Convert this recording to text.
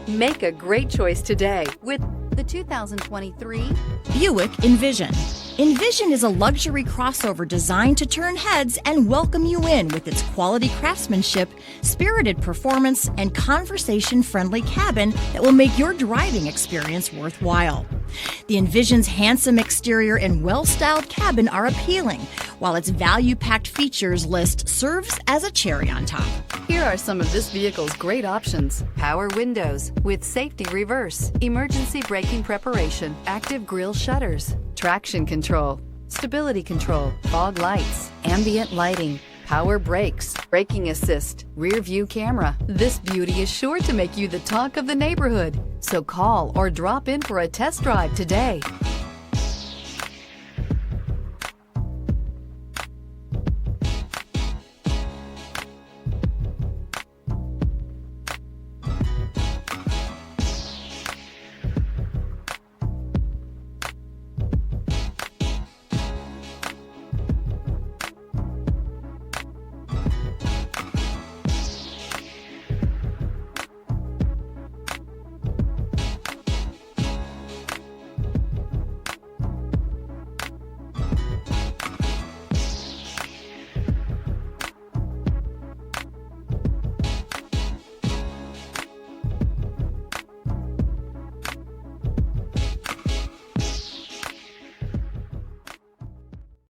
Make a great choice today with the 2023 Buick Envision. Envision is a luxury crossover designed to turn heads and welcome you in with its quality craftsmanship, spirited performance, and conversation-friendly cabin that will make your driving experience worthwhile. The Envision's handsome exterior and well-styled cabin are appealing, while its value-packed features list serves as a cherry on top. Here are some of this vehicle's great options: power windows with safety reverse, emergency braking preparation, active grille shutters, traction control, stability control, fog lights, ambient lighting, power brakes, braking assist, rear view camera. This beauty is sure to make you the talk of the neighborhood. So call or drop in for a test drive today.